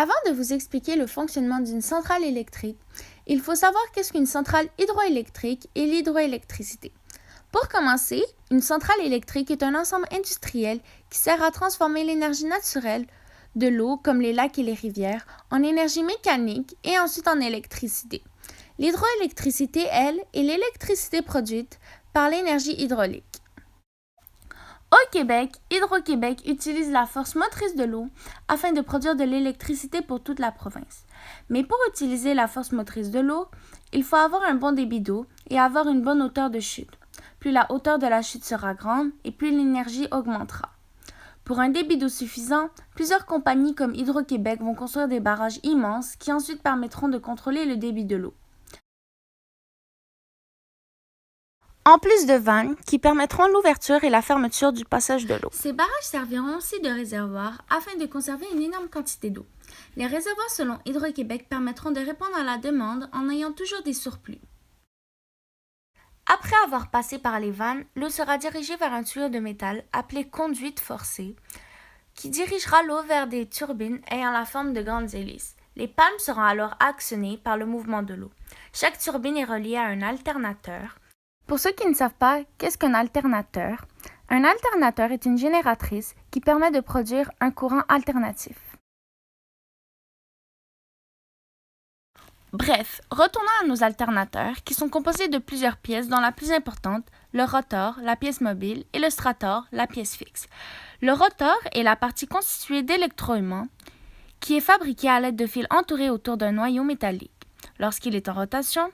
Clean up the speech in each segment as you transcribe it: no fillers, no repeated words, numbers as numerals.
Avant de vous expliquer le fonctionnement d'une centrale électrique, il faut savoir qu'est-ce qu'une centrale hydroélectrique et l'hydroélectricité. Pour commencer, une centrale électrique est un ensemble industriel qui sert à transformer l'énergie naturelle de l'eau, comme les lacs et les rivières, en énergie mécanique et ensuite en électricité. L'hydroélectricité, elle, est l'électricité produite par l'énergie hydraulique. Au Québec, Hydro-Québec utilise la force motrice de l'eau afin de produire de l'électricité pour toute la province. Mais pour utiliser la force motrice de l'eau, il faut avoir un bon débit d'eau et avoir une bonne hauteur de chute. Plus la hauteur de la chute sera grande et plus l'énergie augmentera. Pour un débit d'eau suffisant, plusieurs compagnies comme Hydro-Québec vont construire des barrages immenses qui ensuite permettront de contrôler le débit de l'eau. En plus de vannes qui permettront l'ouverture et la fermeture du passage de l'eau. Ces barrages serviront aussi de réservoirs afin de conserver une énorme quantité d'eau. Les réservoirs selon Hydro-Québec permettront de répondre à la demande en ayant toujours des surplus. Après avoir passé par les vannes, l'eau sera dirigée vers un tuyau de métal appelé conduite forcée qui dirigera l'eau vers des turbines ayant la forme de grandes hélices. Les palmes seront alors actionnées par le mouvement de l'eau. Chaque turbine est reliée à un alternateur. Pour ceux qui ne savent pas, qu'est-ce qu'un alternateur? Un alternateur est une génératrice qui permet de produire un courant alternatif. Bref, retournons à nos alternateurs qui sont composés de plusieurs pièces dont la plus importante, le rotor, la pièce mobile, et le stator, la pièce fixe. Le rotor est la partie constituée d'électroaimants qui est fabriquée à l'aide de fils entourés autour d'un noyau métallique. Lorsqu'il est en rotation,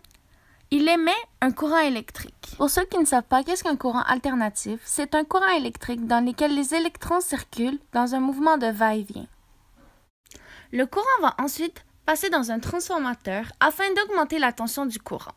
il émet un courant électrique. Pour ceux qui ne savent pas qu'est-ce qu'un courant alternatif, c'est un courant électrique dans lequel les électrons circulent dans un mouvement de va-et-vient. Le courant va ensuite passer dans un transformateur afin d'augmenter la tension du courant.